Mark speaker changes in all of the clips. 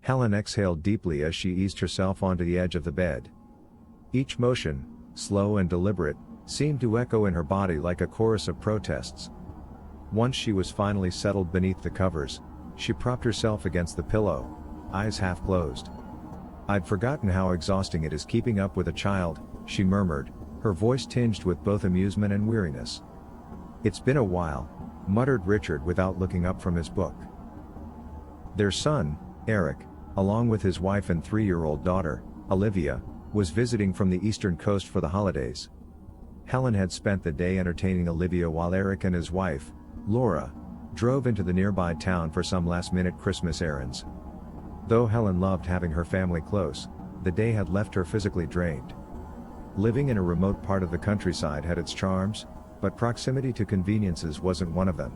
Speaker 1: Helen exhaled deeply as she eased herself onto the edge of the bed. Each motion, slow and deliberate, seemed to echo in her body like a chorus of protests. Once she was finally settled beneath the covers, she propped herself against the pillow, eyes half closed. "I'd forgotten how exhausting it is keeping up with a child," she murmured, her voice tinged with both amusement and weariness. "It's been a while," muttered Richard without looking up from his book. Their son, Eric, along with his wife and 3-year-old daughter, Olivia, was visiting from the eastern coast for the holidays. Helen had spent the day entertaining Olivia while Eric and his wife, Laura, drove into the nearby town for some last-minute Christmas errands. Though Helen loved having her family close, the day had left her physically drained. Living in a remote part of the countryside had its charms, but proximity to conveniences wasn't one of them.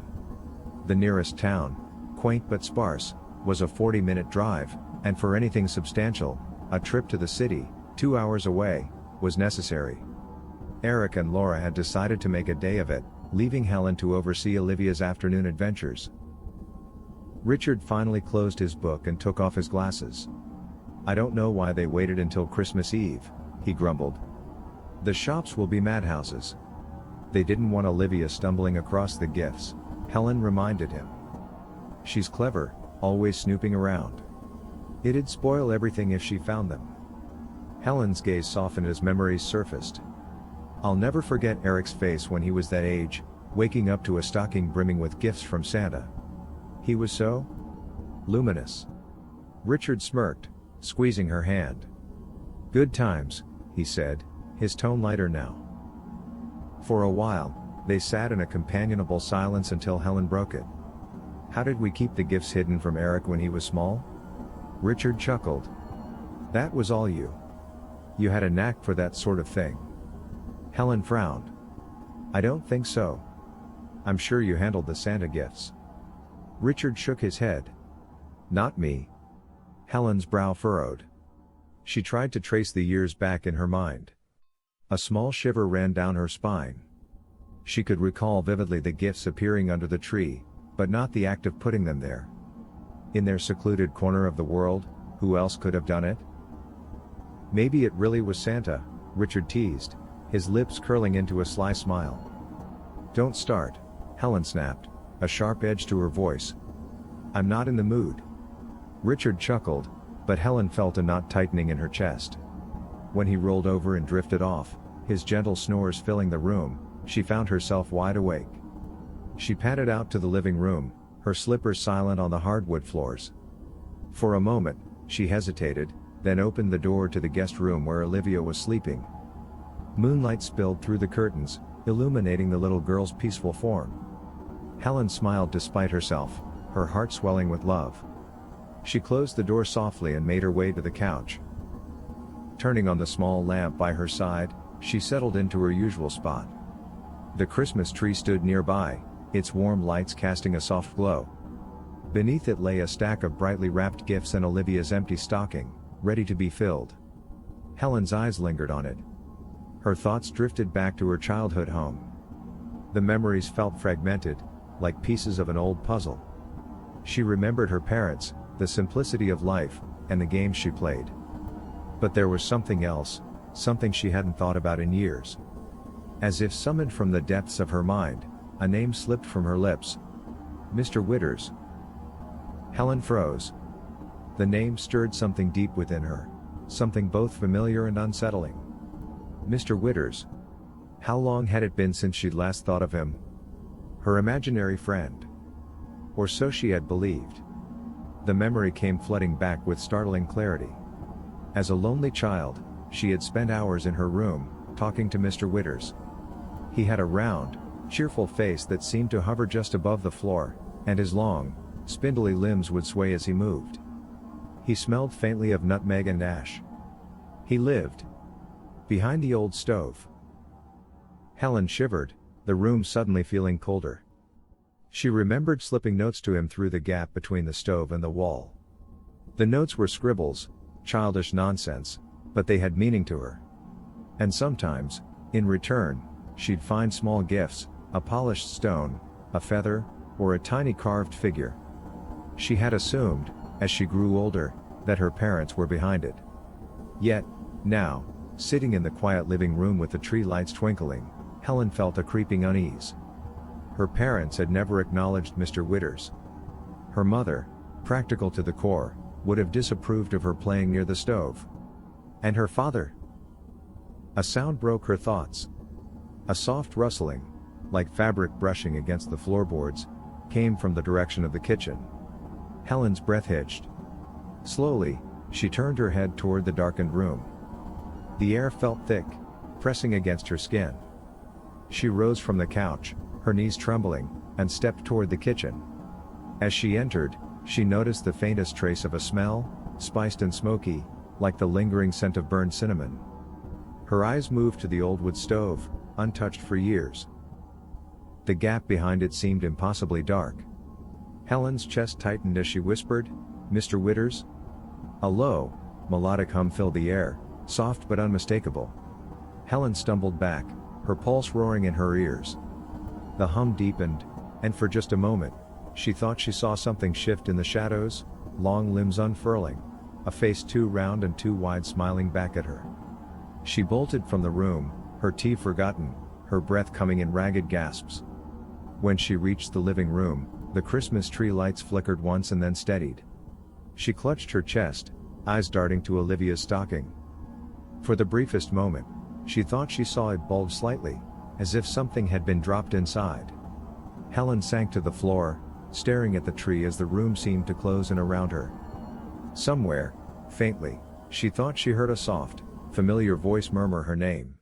Speaker 1: The nearest town, quaint but sparse, was a 40-minute drive, and for anything substantial, a trip to the city, 2 hours away, was necessary. Eric and Laura had decided to make a day of it, leaving Helen to oversee Olivia's afternoon adventures. Richard finally closed his book and took off his glasses. "I don't know why they waited until Christmas Eve," he grumbled. "The shops will be madhouses." "They didn't want Olivia stumbling across the gifts," Helen reminded him. "She's clever, always snooping around. It'd spoil everything if she found them." Helen's gaze softened as memories surfaced. "I'll never forget Eric's face when he was that age, waking up to a stocking brimming with gifts from Santa. He was so luminous." Richard smirked, squeezing her hand. "Good times," he said, his tone lighter now. For a while, they sat in a companionable silence until Helen broke it. "How did we keep the gifts hidden from Eric when he was small?" Richard chuckled. "That was all you. You had a knack for that sort of thing." Helen frowned. "I don't think so. I'm sure you handled the Santa gifts." Richard shook his head. "Not me." Helen's brow furrowed. She tried to trace the years back in her mind. A small shiver ran down her spine. She could recall vividly the gifts appearing under the tree, but not the act of putting them there. In their secluded corner of the world, who else could have done it? "Maybe it really was Santa," Richard teased, his lips curling into a sly smile. "Don't start," Helen snapped, a sharp edge to her voice. "I'm not in the mood." Richard chuckled, but Helen felt a knot tightening in her chest. When he rolled over and drifted off, his gentle snores filling the room, she found herself wide awake. She padded out to the living room, her slippers silent on the hardwood floors. For a moment, she hesitated, then opened the door to the guest room where Olivia was sleeping. Moonlight spilled through the curtains, illuminating the little girl's peaceful form. Helen smiled despite herself, her heart swelling with love. She closed the door softly and made her way to the couch. Turning on the small lamp by her side, she settled into her usual spot. The Christmas tree stood nearby, its warm lights casting a soft glow. Beneath it lay a stack of brightly wrapped gifts and Olivia's empty stocking, ready to be filled. Helen's eyes lingered on it. Her thoughts drifted back to her childhood home. The memories felt fragmented, like pieces of an old puzzle. She remembered her parents, the simplicity of life, and the games she played. But there was something else, something she hadn't thought about in years. As if summoned from the depths of her mind, a name slipped from her lips. "Mr. Witters." Helen froze. The name stirred something deep within her, something both familiar and unsettling. Mr. Witters. How long had it been since she'd last thought of him? Her imaginary friend. Or so she had believed. The memory came flooding back with startling clarity. As a lonely child, she had spent hours in her room, talking to Mr. Witters. He had a round, cheerful face that seemed to hover just above the floor, and his long, spindly limbs would sway as he moved. He smelled faintly of nutmeg and ash. He lived behind the old stove. Helen shivered, the room suddenly feeling colder. She remembered slipping notes to him through the gap between the stove and the wall. The notes were scribbles, childish nonsense, but they had meaning to her. And sometimes, in return, she'd find small gifts, a polished stone, a feather, or a tiny carved figure. She had assumed, as she grew older, that her parents were behind it. Yet, now, sitting in the quiet living room with the tree lights twinkling, Helen felt a creeping unease. Her parents had never acknowledged Mr. Withers. Her mother, practical to the core, would have disapproved of her playing near the stove. And her father? A sound broke her thoughts. A soft rustling, like fabric brushing against the floorboards, came from the direction of the kitchen. Helen's breath hitched. Slowly, she turned her head toward the darkened room. The air felt thick, pressing against her skin. She rose from the couch, her knees trembling, and stepped toward the kitchen. As she entered, she noticed the faintest trace of a smell, spiced and smoky, like the lingering scent of burned cinnamon. Her eyes moved to the old wood stove, untouched for years. The gap behind it seemed impossibly dark. Helen's chest tightened as she whispered, "Mr. Withers?" A low, melodic hum filled the air, soft but unmistakable. Helen stumbled back, her pulse roaring in her ears. The hum deepened, and for just a moment, she thought she saw something shift in the shadows, long limbs unfurling, a face too round and too wide smiling back at her. She bolted from the room, her tea forgotten, her breath coming in ragged gasps. When she reached the living room, the Christmas tree lights flickered once and then steadied. She clutched her chest, eyes darting to Olivia's stocking. For the briefest moment, she thought she saw it bulge slightly, as if something had been dropped inside. Helen sank to the floor, staring at the tree as the room seemed to close in around her. Somewhere, faintly, she thought she heard a soft, familiar voice murmur her name.